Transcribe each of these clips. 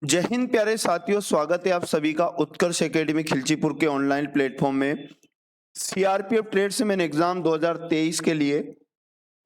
जय हिंद प्यारे साथियों, स्वागत है आप सभी का उत्कर्ष एकेडमी खिलचीपुर के ऑनलाइन प्लेटफॉर्म में। सीआरपीएफ ट्रेड्स मेन एग्जाम 2023 के लिए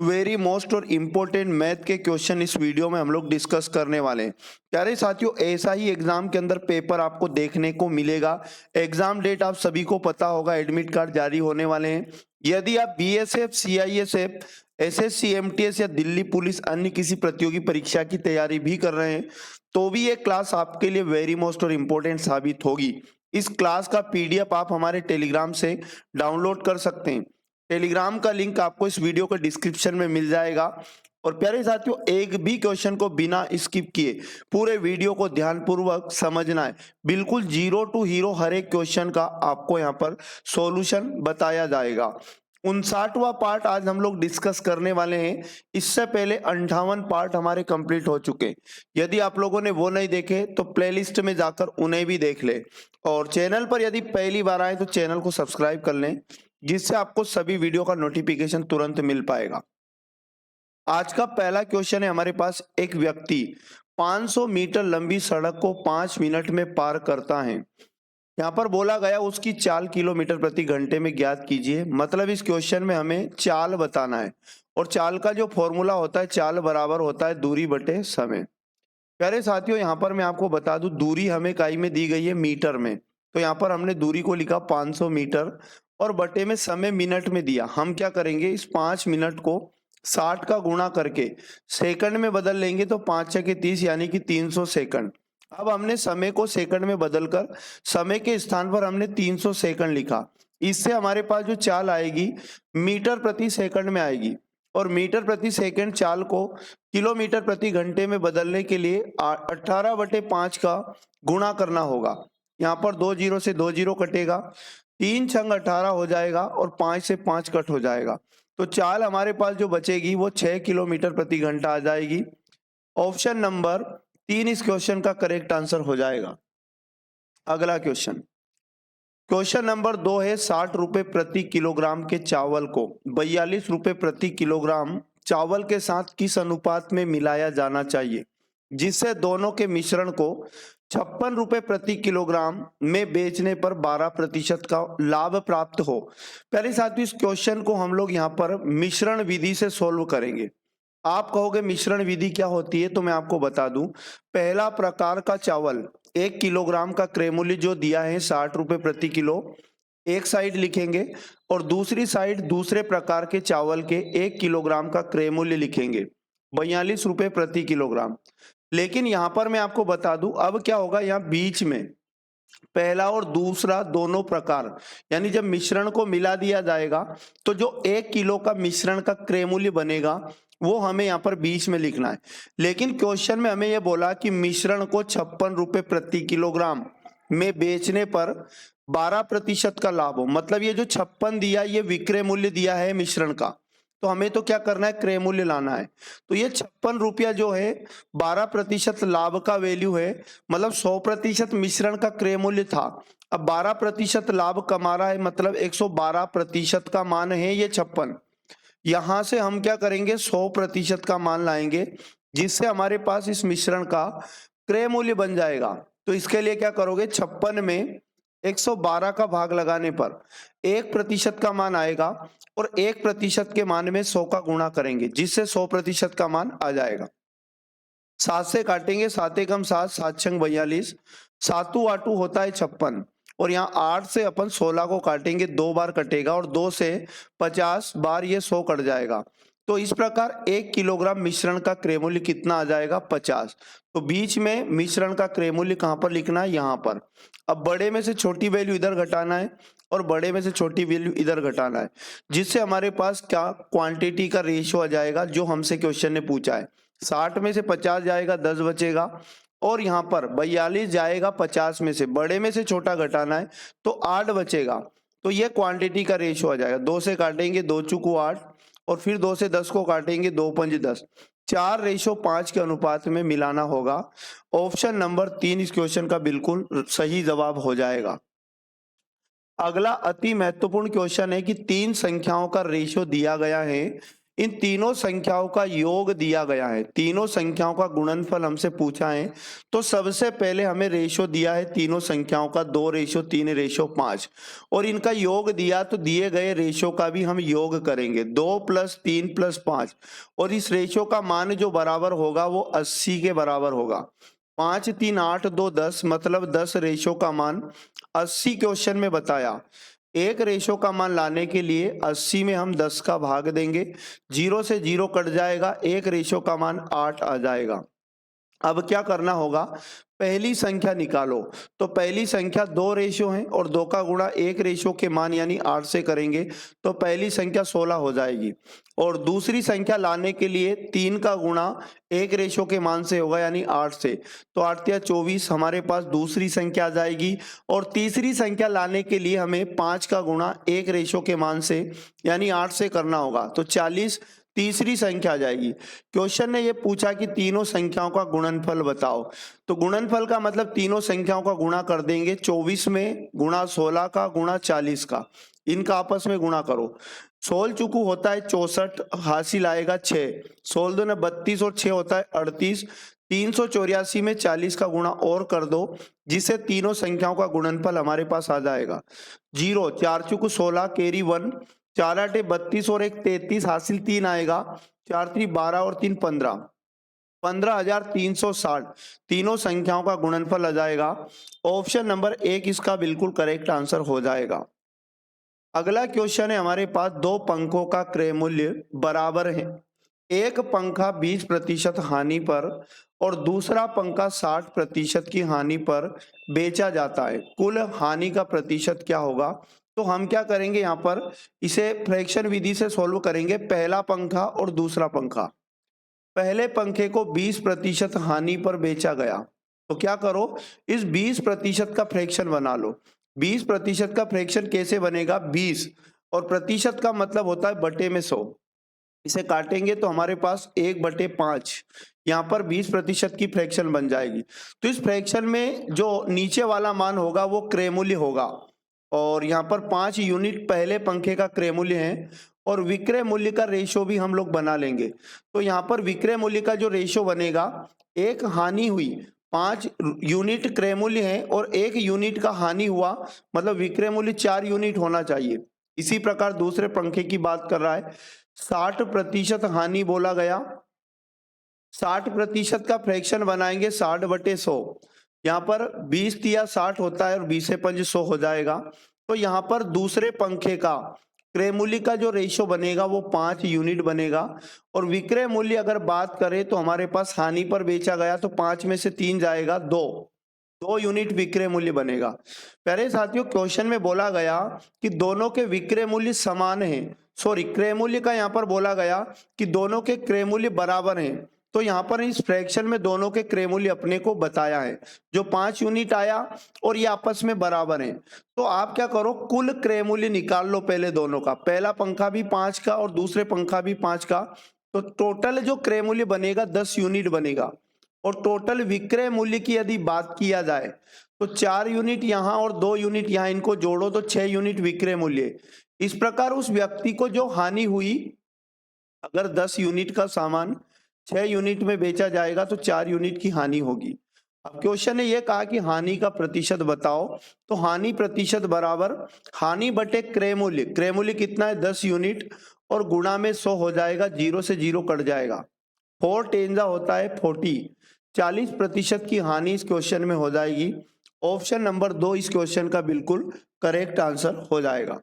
वेरी मोस्ट और इम्पोर्टेंट मैथ के क्वेश्चन इस वीडियो में हम लोग डिस्कस करने वाले हैं। प्यारे साथियों, ऐसा ही एग्जाम के अंदर पेपर आपको देखने को मिलेगा। एग्जाम डेट आप सभी को पता होगा, एडमिट कार्ड जारी होने वाले हैं। यदि आप बीएसएफ, सीआईएसएफ, एसएससी, एमटीएस या दिल्ली पुलिस अन्य किसी प्रतियोगी परीक्षा की तैयारी भी कर रहे हैं तो भी ये क्लास आपके लिए वेरी मोस्ट और इम्पोर्टेंट साबित होगी। इस क्लास का पीडीएफ आप हमारे टेलीग्राम से डाउनलोड कर सकते हैं। टेलीग्राम का लिंक आपको इस वीडियो के डिस्क्रिप्शन में मिल जाएगा। और प्यारे साथियों, एक भी क्वेश्चन को बिना स्किप किए पूरे वीडियो को ध्यानपूर्वक समझना है। बिल्कुल जीरो टू हीरो हर एक क्वेश्चन का आपको यहाँ पर सॉल्यूशन बताया जाएगा। 59वां पार्ट आज हम लोग डिस्कस करने वाले हैं। इससे पहले 58 पार्ट हमारे कंप्लीट हो चुके हैं। यदि आप लोगों ने वो नहीं देखे तो प्लेलिस्ट में जाकर उन्हें भी देख ले। और चैनल पर यदि पहली बार आए तो चैनल को सब्सक्राइब कर लें, जिससे आपको सभी वीडियो का नोटिफिकेशन तुरंत मिल पाएगा। आज का पहला क्वेश्चन है हमारे पास। एक व्यक्ति 500 मीटर लंबी सड़क को 5 मिनट में पार करता है। यहाँ पर बोला गया उसकी चाल किलोमीटर प्रति घंटे में ज्ञात कीजिए। मतलब इस क्वेश्चन में हमें चाल बताना है और चाल का जो फॉर्मूला होता है, चाल बराबर होता है दूरी बटे समय। प्यारे साथियों, यहाँ पर मैं आपको बता दूं, दूरी हमें इकाई में दी गई है मीटर में, तो यहाँ पर हमने दूरी को लिखा 500 मीटर और बटे में समय मिनट में दिया। हम क्या करेंगे, इस 5 मिनट को 60 का गुणा करके सेकंड में बदल लेंगे तो 5 छके 30 यानी कि 300 सेकंड। अब हमने समय को सेकंड में बदलकर समय के स्थान पर हमने 300 सेकंड लिखा। इससे हमारे पास जो चाल आएगी मीटर प्रति सेकंड में आएगी। और मीटर प्रति सेकंड चाल को किलोमीटर प्रति घंटे में बदलने के लिए 18/5 का गुणा करना होगा। यहाँ पर 2 जीरो से 2 जीरो कटेगा, 3 छंग 18 हो जाएगा और 5 से 5 कट हो जाएगा। तो चाल हमारे पास जो बचेगी वो 6 किलोमीटर प्रति घंटा आ जाएगी। ऑप्शन नंबर 3 इस क्वेश्चन का करेक्ट आंसर हो जाएगा। अगला क्वेश्चन, क्वेश्चन नंबर 2 है। 60 रुपए प्रति किलोग्राम के चावल को 42 रुपए प्रति किलोग्राम चावल के साथ किस अनुपात में मिलाया जाना चाहिए जिससे दोनों के मिश्रण को 56 रुपए प्रति किलोग्राम में बेचने पर 12% का लाभ प्राप्त हो। पहले साथियों, इस क्वेश्चन को हम लोग यहाँ पर मिश्रण विधि से सोल्व करेंगे। आप कहोगे मिश्रण विधि क्या होती है, तो मैं आपको बता दूं। पहला प्रकार का चावल 1 किलोग्राम का क्रय मूल्य जो दिया है 60 रुपए प्रति किलो, एक साइड लिखेंगे और दूसरी साइड दूसरे प्रकार के चावल के 1 किलोग्राम का क्रय मूल्य लिखेंगे 42 रुपए प्रति किलोग्राम। लेकिन यहाँ पर मैं आपको बता दूं, अब क्या होगा, यहाँ बीच में पहला और दूसरा दोनों प्रकार यानी जब मिश्रण को मिला दिया जाएगा तो जो 1 किलो का मिश्रण का क्रय मूल्य बनेगा वो हमें यहाँ पर बीच में लिखना है। लेकिन क्वेश्चन में हमें यह बोला कि मिश्रण को 56 रुपए प्रति किलोग्राम में बेचने पर 12% का लाभ हो। मतलब ये जो 56 दिया ये विक्रय मूल्य दिया है मिश्रण का, तो हमें तो क्या करना है, क्रय मूल्य लाना है। तो ये 56 रुपया जो है 12% लाभ का वैल्यू है। मतलब 100% मिश्रण का क्रय मूल्य था, अब 12% लाभ कमा रहा है, मतलब 112% का मान है ये 56। यहां से हम क्या करेंगे, 100% का मान लाएंगे जिससे हमारे पास इस मिश्रण का क्रय मूल्य बन जाएगा। तो इसके लिए क्या करोगे, 56 में 112 का भाग लगाने पर 1% का मान आएगा और 1% के मान में 100 का गुणा करेंगे जिससे 100% का मान आ जाएगा। 7 से काटेंगे, 7 एकम 7, 7 छंग 42, 7 आटू होता है 56 और यहाँ 8 से अपन 16 को काटेंगे, 2 बार कटेगा और 2 से 50 बार ये 100 कट जाएगा। तो इस प्रकार 1 किलोग्राम मिश्रण का क्रय मूल्य कितना आ जाएगा, 50। तो बीच में मिश्रण का क्रय मूल्य कहाँ पर लिखना है, यहाँ पर। अब बड़े में से छोटी वैल्यू इधर घटाना है और बड़े में से छोटी वैल्यू इधर घटाना है, जिससे हमारे पास क्या क्वांटिटी का रेशियो आ जाएगा जो हमसे क्वेश्चन ने पूछा है। 60 में से 50 जाएगा, 10 बचेगा और यहाँ पर 42 जाएगा 50 में से, बड़े में से छोटा घटाना है तो 8 बचेगा। तो ये क्वांटिटी का रेशियो आ जाएगा। 2 से काटेंगे, 2 चुकू 8 और फिर 2 से 10 को काटेंगे, 2 पंज 10, 4:5 के अनुपात में मिलाना होगा। ऑप्शन नंबर 3 इस क्वेश्चन का बिल्कुल सही जवाब हो जाएगा। अगला अति महत्वपूर्ण क्वेश्चन है कि 3 संख्याओं का रेशियो दिया गया है। इन तीनों संख्याओं का योग दिया गया है, तीनों संख्याओं का गुणनफल हमसे पूछा है। तो सबसे पहले हमें रेशो दिया है तीनों संख्याओं का 2:3:5 और इनका योग दिया, तो दिए गए रेशो का भी हम योग करेंगे 2 + 3 + 5 और इस रेशो का मान जो बराबर होगा वो 80 के बराबर होगा। 5 3 8 2 10 मतलब 10 रेशो का मान 80 क्वेश्चन में बताया। एक रेशो का मान लाने के लिए 80 में हम 10 का भाग देंगे, 0 से 0 कट जाएगा, एक रेशो का मान 8 आ जाएगा। अब क्या करना होगा, पहली संख्या निकालो। तो पहली संख्या 2 रेशो है और 2 का गुणा 1 रेशो के मान यानी 8 से करेंगे तो पहली संख्या 16 हो जाएगी। और दूसरी संख्या लाने के लिए 3 का गुणा 1 रेशो के मान से होगा यानी 8 से, तो 8 या 24 हमारे पास दूसरी संख्या आ जाएगी। और तीसरी संख्या लाने के लिए हमें 5 का गुणा 1 रेशो के मान से यानी 8 से करना होगा, तो 40 तीसरी संख्या आ जाएगी। क्वेश्चन ने ये पूछा कि तीनों संख्याओं का गुणनफल बताओ, तो गुणनफल का मतलब तीनों संख्याओं का गुणा कर देंगे, 24 में गुणा 16 का गुणा 40 का, इनका आपस में गुणा करो। 16 चुकू होता है 64, हासिल आएगा 6, 16 दूने 32 और 6 होता है 38, 384 में 40 का गुणा और कर दो जिससे तीनों संख्याओं का गुणनफल हमारे पास आ जाएगा 0, 4 चुकू 16 कैरी 1, 4 8 32 और 1 33, हासिल 3 आएगा, 4 3 12 और 3 15, 15,360 तीनों संख्याओं का गुणनफल आ जाएगा। ऑप्शन नंबर 1 इसका बिल्कुल करेक्ट आंसर हो जाएगा। अगला क्वेश्चन है हमारे पास, दो पंखों का क्रय मूल्य बराबर है। एक पंखा 20% हानि पर और दूसरा पंखा 60% की हानि पर बेचा जाता है, कुल हानि का प्रतिशत क्या होगा। तो हम क्या करेंगे, यहाँ पर इसे फ्रैक्शन विधि से सोल्व करेंगे। पहला पंखा और दूसरा पंखा, पहले पंखे को 20% हानि पर बेचा गया, तो क्या करो इस 20% का फ्रैक्शन बना लो। 20% का फ्रैक्शन कैसे बनेगा, 20 और प्रतिशत का मतलब होता है बटे में 100, इसे काटेंगे तो हमारे पास 1/5, यहाँ पर 20% की फ्रैक्शन बन जाएगी। तो इस फ्रैक्शन में जो नीचे वाला मान होगा वो क्रय मूल्य होगा और यहाँ पर 5 यूनिट पहले पंखे का क्रय मूल्य है और विक्रय मूल्य का रेशो भी हम लोग बना लेंगे। तो यहाँ पर विक्रय मूल्य का जो रेशो बनेगा, एक हानि हुई 5 यूनिट क्रय मूल्य है और 1 यूनिट का हानि हुआ, मतलब विक्रय मूल्य 4 यूनिट होना चाहिए। इसी प्रकार दूसरे पंखे की बात कर रहा है, 60% हानि बोला गया, 60% का फ्रैक्शन बनाएंगे 60/100, यहाँ पर 20 या 60 होता है और 20 से 5 100 हो जाएगा। तो यहाँ पर दूसरे पंखे का क्रय मूल्य का जो रेशो बनेगा वो 5 यूनिट बनेगा और विक्रय मूल्य अगर बात करें तो हमारे पास हानि पर बेचा गया तो 5 में से 3 जाएगा, 2 यूनिट विक्रय मूल्य बनेगा। प्यारे साथियों, क्वेश्चन में बोला गया कि दोनों के विक्रय मूल्य समान हैं, सॉरी क्रय मूल्य का यहाँ पर बोला गया कि दोनों के क्रय मूल्य बराबर हैं। तो यहाँ पर इस फ्रैक्शन में दोनों के क्रय मूल्य अपने को बताया है, जो 5 यूनिट आया और ये आपस में बराबर हैं। तो आप क्या करो, कुल क्रय मूल्य निकाल लो पहले दोनों का, पहला पंखा भी 5 का और दूसरे पंखा भी 5 का, तो टोटल जो क्रय मूल्य बनेगा 10 यूनिट बनेगा। और टोटल विक्रय मूल्य की यदि बात किया जाए तो 4 यूनिट यहाँ और 2 यूनिट यहाँ, इनको जोड़ो तो 6 यूनिट विक्रय मूल्य। इस प्रकार उस व्यक्ति को जो हानि हुई, अगर 10 यूनिट का सामान 6 यूनिट में बेचा जाएगा तो 4 यूनिट की हानि होगी। अब क्वेश्चन ने यह कहा कि हानि का प्रतिशत बताओ, तो हानि प्रतिशत बराबर हानि बटे क्रय मूल्य, क्रय मूल्य कितना है 10 यूनिट और गुणा में 100 हो जाएगा, 0 से 0 कट जाएगा, 4 टेंजा होता है 40, 40% की हानि इस क्वेश्चन में हो जाएगी। ऑप्शन नंबर 2 इस क्वेश्चन का बिल्कुल करेक्ट आंसर हो जाएगा।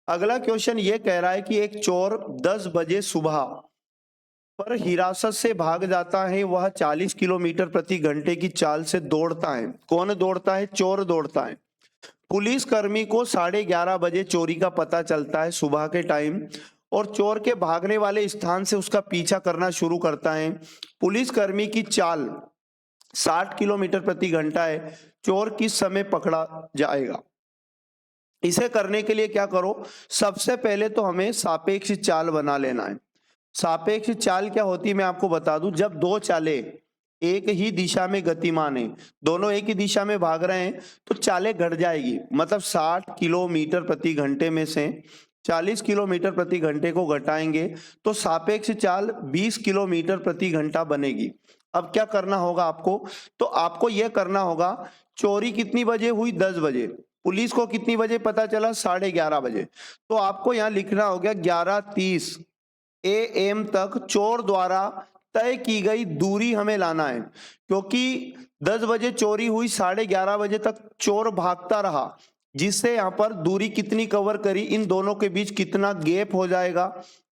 अगला क्वेश्चन ये कह रहा है कि एक चोर 10 बजे सुबह पर हिरासत से भाग जाता है, वह 40 किलोमीटर प्रति घंटे की चाल से दौड़ता है। कौन दौड़ता है, चोर दौड़ता है। पुलिस कर्मी को 11:30 बजे चोरी का पता चलता है सुबह के टाइम और चोर के भागने वाले स्थान से उसका पीछा करना शुरू करता है। पुलिस कर्मी की चाल 60 किलोमीटर प्रति घंटा है, चोर किस समय पकड़ा जाएगा। इसे करने के लिए क्या करो, सबसे पहले तो हमें सापेक्ष चाल बना लेना है। सापेक्ष चाल क्या होती है मैं आपको बता दूं, जब दो चालें एक ही दिशा में गतिमान है, दोनों एक ही दिशा में भाग रहे हैं तो चालें घट जाएगी, मतलब 60 किलोमीटर प्रति घंटे में से 40 किलोमीटर प्रति घंटे को घटाएंगे तो सापेक्ष चाल 20 किलोमीटर प्रति घंटा बनेगी। अब क्या करना होगा आपको, तो आपको यह करना होगा, चोरी कितनी बजे हुई, 10 बजे, पुलिस को कितनी बजे पता चला, 11:30 बजे, तो आपको यहाँ लिखना हो गया 11:30 AM तक चोर द्वारा तय की गई दूरी हमें लाना है, क्योंकि 10 बजे चोरी हुई, 11:30 बजे तक चोर भागता रहा, जिससे यहाँ पर दूरी कितनी कवर करी, इन दोनों के बीच कितना गैप हो जाएगा।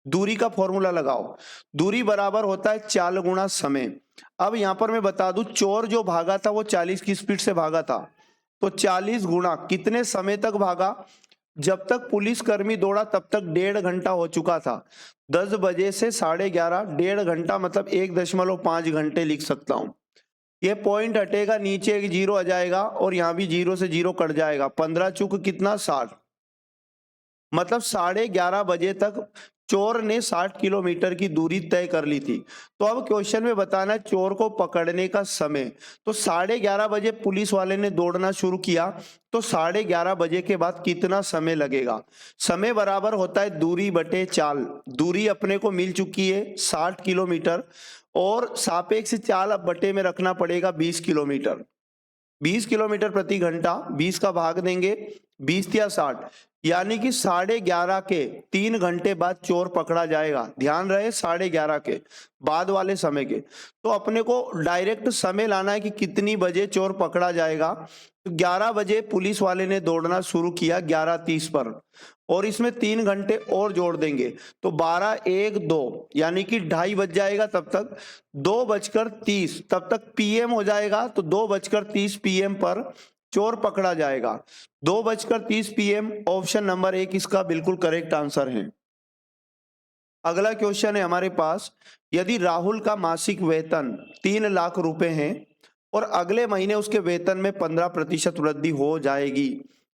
दूरी का फॉर्मूला लगाओ, दूरी बराबर होता है चाल गुणा समय। अब यहाँ पर मैं बता दूं, चोर जो भागा था वो 40 की स्पीड से भागा था, तो 40 गुणा कितने समय तक भागा, जब तक पुलिसकर्मी दौड़ा तब तक 1.5 घंटा हो चुका था। 10 बजे से 11:30, 1.5 घंटा मतलब 1.5 घंटे लिख सकता हूं। ये पॉइंट हटेगा, नीचे एक जीरो आ जाएगा और यहाँ भी जीरो से जीरो कट जाएगा, 15 चुक कितना, 60, मतलब 11:30 बजे तक चोर ने 60 किलोमीटर की दूरी तय कर ली थी। तो अब क्वेश्चन में बताना है चोर को पकड़ने का समय, तो 11:30 बजे पुलिस वाले ने दौड़ना शुरू किया, तो 11:30 बजे के बाद कितना समय लगेगा। समय बराबर होता है दूरी बटे चाल। दूरी अपने को मिल चुकी है 60 किलोमीटर और सापेक्ष चाल अब बटे में रखना पड़ेगा 20 किलोमीटर। 20 किलोमीटर प्रति घंटा, 20 का भाग देंगे, 20 या 60, यानी कि 11:30 के 3 घंटे बाद चोर पकड़ा जाएगा। ध्यान रहे 11:30 के बाद वाले समय के। तो अपने को डायरेक्ट समय लाना है कि कितनी बजे चोर पकड़ा जाएगा। तो 11 बजे पुलिस वाले ने दौड़ना शुरू किया 11:30 पर, और इसमें 3 घंटे और जोड़ देंगे तो 12, 1, 2 यानी कि 2:30 बज जाएगा। तब तक 2:30 तब तक PM हो जाएगा, तो 2:30 PM पर चोर पकड़ा जाएगा। 2:30 PM ऑप्शन नंबर 1 इसका बिल्कुल करेक्ट आंसर है। अगला क्वेश्चन है हमारे पास, यदि राहुल का मासिक वेतन 3 लाख रुपए है और अगले महीने उसके वेतन में 15% वृद्धि हो जाएगी,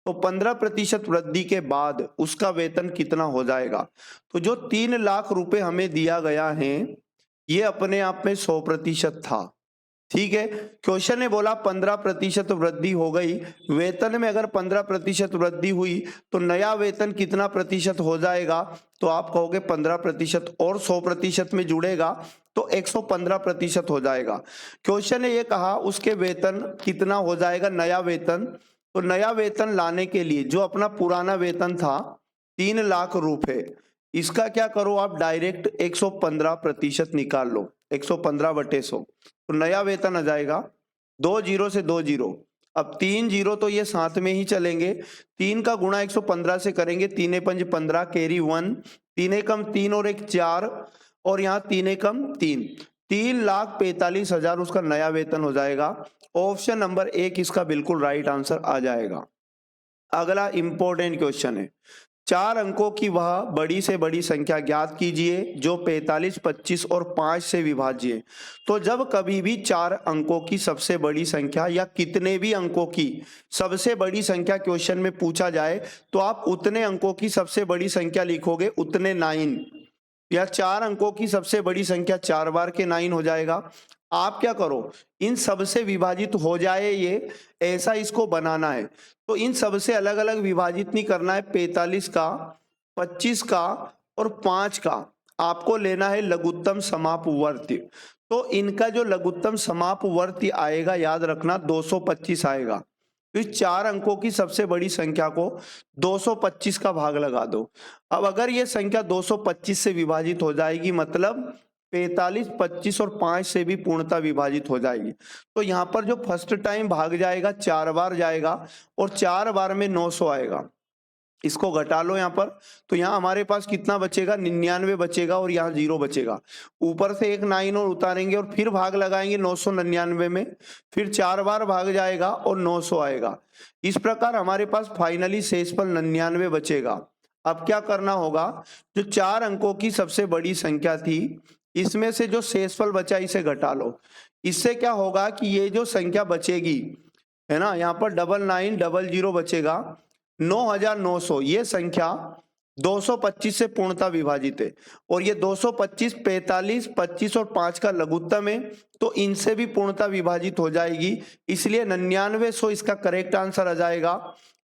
तो 15% वृद्धि के बाद उसका वेतन कितना हो जाएगा। तो जो 3 लाख रुपए हमें दिया गया है ये अपने आप में 100% था, ठीक है। क्वेश्चन ने बोला 15% वृद्धि हो गई, वेतन में अगर 15% वृद्धि हुई तो नया वेतन कितना प्रतिशत हो जाएगा, तो आप कहोगे 15% और 100% में जुड़ेगा तो 115% हो जाएगा। क्वेश्चन ने ये कहा उसके वेतन कितना हो जाएगा, नया वेतन, तो नया वेतन लाने के लिए जो अपना पुराना वेतन था 3 लाख रुपए, इसका क्या करो आप डायरेक्ट 115% निकाल लो, 115/100, तो नया वेतन आ जाएगा 2 जीरो से 2 जीरो, अब 3 जीरो तो ये साथ में ही चलेंगे, 3 का गुणा 115 से करेंगे, 3 पंज 15 कैरी 1, 3 एकम 3 और 1 4 और यहाँ 3 एकम 3, 3,45,000 उसका नया वेतन हो जाएगा। ऑप्शन नंबर 1 इसका बिल्कुल राइट आंसर आ जाएगा। अगला इंपॉर्टेंट क्वेश्चन है, 4 अंकों की वह बड़ी से बड़ी संख्या ज्ञात कीजिए जो 45, 25 और 5 से विभाज्य है। तो जब कभी भी 4 अंकों की सबसे बड़ी संख्या या कितने भी अंकों की सबसे बड़ी संख्या क्वेश्चन में पूछा जाए तो आप उतने अंकों की सबसे बड़ी संख्या लिखोगे, उतने 9, या 4 अंकों की सबसे बड़ी संख्या 4 बार के 9 हो जाएगा। आप क्या करो, इन सबसे विभाजित हो जाए ये, ऐसा इसको बनाना है, तो इन सबसे अलग अलग विभाजित नहीं करना है, 45 का, 25 का और 5 का आपको लेना है लघुत्तम समापवर्ती। तो इनका जो लघुत्तम समापवर्ती आएगा याद रखना 225 आएगा। तो इस 4 अंकों की सबसे बड़ी संख्या को 225 का भाग लगा दो। अब अगर ये संख्या 225 से विभाजित हो जाएगी मतलब 45, 25 और 5 से भी पूर्णतः विभाजित हो जाएगी। तो यहाँ पर जो फर्स्ट टाइम भाग जाएगा 4 बार जाएगा और 4 बार में 900 आएगा, इसको घटा लो यहाँ पर, तो यहाँ हमारे पास कितना बचेगा, 99 बचेगा और यहाँ 0 बचेगा। ऊपर से एक 9 और उतारेंगे और फिर भाग लगाएंगे 999 में, फिर 4 बार भाग जाएगा और 900 आएगा। इस प्रकार हमारे पास फाइनली शेषफल 99 बचेगा। अब क्या करना होगा, जो 4 अंकों की सबसे बड़ी संख्या थी इसमें से जो शेषफल बचा इसे घटा लो। इससे क्या होगा कि ये जो संख्या बचेगी है ना, यहाँ पर 9900 बचेगा, 9900 ये संख्या 225 से पूर्णतः विभाजित है और ये 225, 45, 25 और 5 का लघुत्तम है तो इनसे भी पूर्णतः विभाजित हो जाएगी, इसलिए 9900 इसका करेक्ट आंसर आ जाएगा।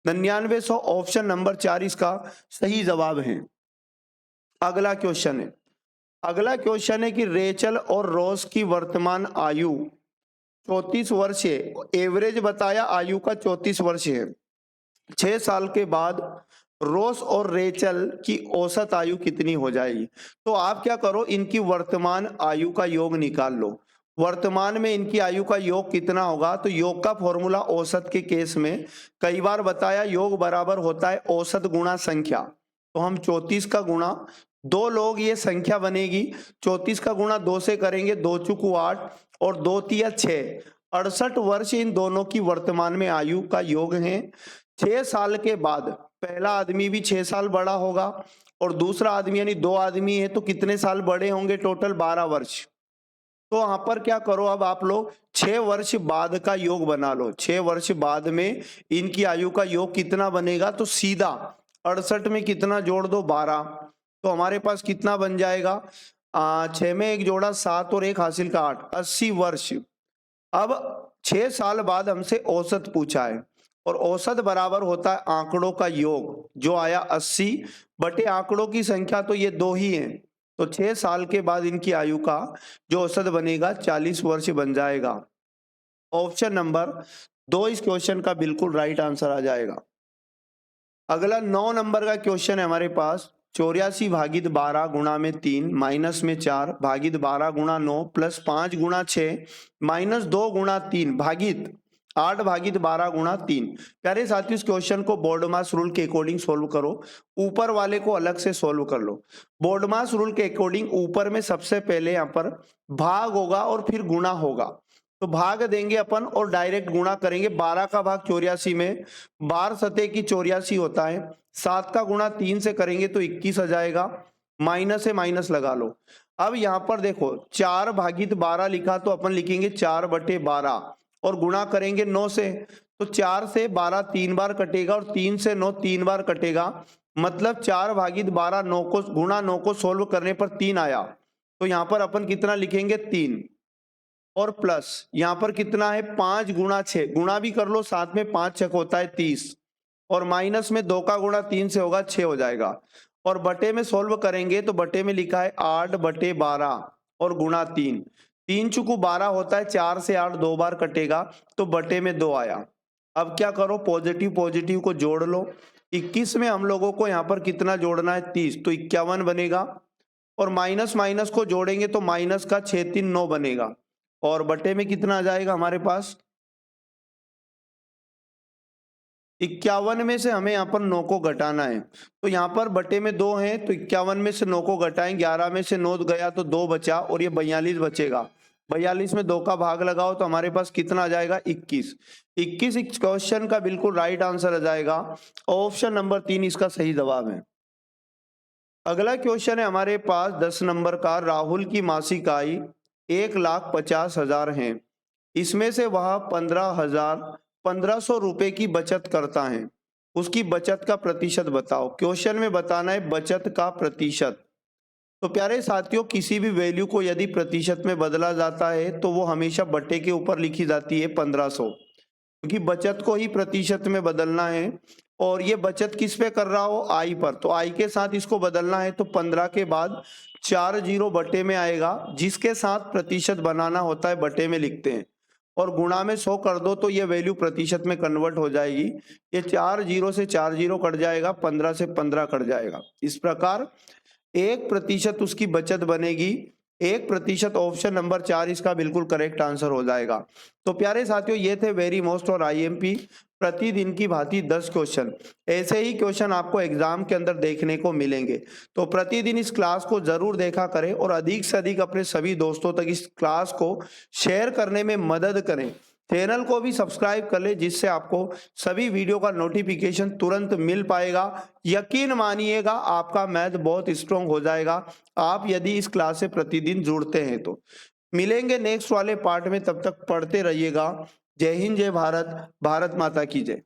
9900 ऑप्शन नंबर 4 इसका सही जवाब है। अगला क्वेश्चन है कि रेचल और रोज की वर्तमान आयु 34 वर्ष है। एवरेज बताया आयु का 34 वर्ष है। 6 साल के बाद रोस और रेचल की औसत आयु कितनी हो जाएगी? तो आप क्या करो, इनकी वर्तमान आयु का योग निकाल लो। वर्तमान में इनकी आयु का योग कितना होगा? तो योग का फॉर्मूला औसत के केस में कई बार बताया, योग बराबर होता है औसत गुणा संख्या। तो हम 34 का गुणा, दो लोग ये संख्या बनेगी, 34 का गुणा 2 से करेंगे, 2 चुकू 8 और 2 तिया 6, 68 वर्ष इन दोनों की वर्तमान में आयु का योग है। 6 साल के बाद पहला आदमी भी 6 साल बड़ा होगा और दूसरा आदमी यानी 2 आदमी है तो कितने साल बड़े होंगे? टोटल 12 वर्ष। तो यहां पर क्या करो, अब आप लोग 6 वर्ष बाद का योग बना लो। 6 वर्ष बाद में इनकी आयु का योग कितना बनेगा? तो सीधा 68 में कितना जोड़ दो? 12। तो हमारे पास कितना बन जाएगा? 6 में 1 जोड़ा 7 और 1 हासिल का 8, 80 वर्ष। अब 6 साल बाद हमसे औसत पूछा है और औसत बराबर होता है आंकड़ों का योग, जो आया 80 बटे आंकड़ों की संख्या तो ये 2 ही है। तो 6 साल के बाद इनकी आयु का जो औसत बनेगा 40 वर्ष बन जाएगा। ऑप्शन नंबर 2 इस क्वेश्चन का बिल्कुल राइट आंसर आ जाएगा। अगला 9 नंबर का क्वेश्चन है हमारे पास। 84 भागित 12 गुणा में 3 माइनस में 4 भागित 12 गुणा 9 प्लस 5 गुणा 6 माइनस 2 गुणा 3 भागित 8 भागित 12 गुणा 3। प्यारे साथियों, इस क्वेश्चन को बोर्ड मास रूल के अकॉर्डिंग सोल्व करो, ऊपर वाले को अलग से सोल्व कर लो। बोर्ड मास रूल के अकॉर्डिंग ऊपर में सबसे पहले यहाँ पर भाग होगा और फिर गुणा होगा। तो भाग देंगे अपन और डायरेक्ट गुणा करेंगे। 12 का भाग 84 में 12 सतह की 84 होता है। 7 का गुणा 3 से करेंगे तो 21 आ जाएगा। माइनस से माइनस लगा लो। अब यहाँ पर देखो 4 भागित 12 लिखा तो अपन लिखेंगे 4 बटे 12 और गुणा करेंगे 9 से। तो 4 से 12 3 बार कटेगा और 3 से 9 3 बार कटेगा। मतलब 4 भागित 12 9 को गुणा 9 को सोल्व करने पर 3 आया। तो यहाँ पर अपन कितना लिखेंगे? 3 और प्लस यहाँ पर कितना है? 5 गुणा 6, गुणा भी कर लो साथ में, 5 छक होता है 30 और माइनस में 2 का गुणा 3 से होगा 6 हो जाएगा। और बटे में सोल्व करेंगे तो बटे में लिखा है 8 बटे 12 और गुणा 3, 3 चुकू 12 होता है, 4 से 8 2 बार कटेगा तो बटे में 2 आया। अब क्या करो, पॉजिटिव पॉजिटिव को जोड़ लो। 21 में हम लोगों को यहाँ पर कितना जोड़ना है? 30, तो 51 बनेगा। और माइनस माइनस को जोड़ेंगे तो माइनस का 6 3 9 बनेगा और बटे में कितना आ जाएगा हमारे पास? 51 में से हमें यहाँ पर 9 को घटाना है। तो यहाँ पर बटे में 2 है तो 51 में से 9 को घटाएं, 11 में से 9 गया तो 2 बचा और ये 42 बचेगा। 42 में 2 का भाग लगाओ तो हमारे पास कितना आ जाएगा? 21। 21 इस क्वेश्चन का बिल्कुल राइट आंसर आ जाएगा। ऑप्शन नंबर 3 इसका सही जवाब है। अगला क्वेश्चन है हमारे पास 10 नंबर का। राहुल की मासिक आय 1,50,000 है। इसमें से वह 15,100 रुपए की बचत करता है। उसकी बचत का प्रतिशत बताओ। क्वेश्चन में बताना है बचत का प्रतिशत। तो प्यारे साथियों, किसी भी वैल्यू को यदि प्रतिशत में बदला जाता है तो वो हमेशा बटे के ऊपर लिखी जाती है 1500, क्योंकि बचत को ही प्रतिशत में बदलना है। और ये बचत किस पे कर रहा हो? आई पर। तो आई के साथ इसको बदलना है तो 15 के बाद 4 जीरो बटे में आएगा, जिसके साथ प्रतिशत बनाना होता है बटे में लिखते हैं। और गुणा में 100 कर दो तो ये वैल्यू प्रतिशत में कन्वर्ट हो जाएगी। ये 4 जीरो से 4 जीरो कट जाएगा, 15 से 15 कट जाएगा। इस प्रकार 1% उसकी बचत बनेगी। 1% ऑप्शन नंबर 4 इसका बिल्कुल करेक्ट आंसर हो जाएगा। तो प्यारे साथियों, ये थे वेरी मोस्ट और आईएमपी प्रतिदिन की भांति 10 क्वेश्चन। ऐसे ही क्वेश्चन आपको एग्जाम के अंदर देखने को मिलेंगे। तो प्रतिदिन इस क्लास को जरूर देखा करें और अधिक से अधिक अपने सभी दोस्तों तक इस क्लास को शेयर करने में मदद करें। चैनल को भी सब्सक्राइब कर ले, जिससे आपको सभी वीडियो का नोटिफिकेशन तुरंत मिल पाएगा। यकीन मानिएगा आपका मैथ बहुत स्ट्रांग हो जाएगा आप यदि इस क्लास से प्रतिदिन जुड़ते हैं तो। मिलेंगे नेक्स्ट वाले पार्ट में, तब तक पढ़ते रहिएगा। जय हिंद, जय भारत, भारत माता की जय।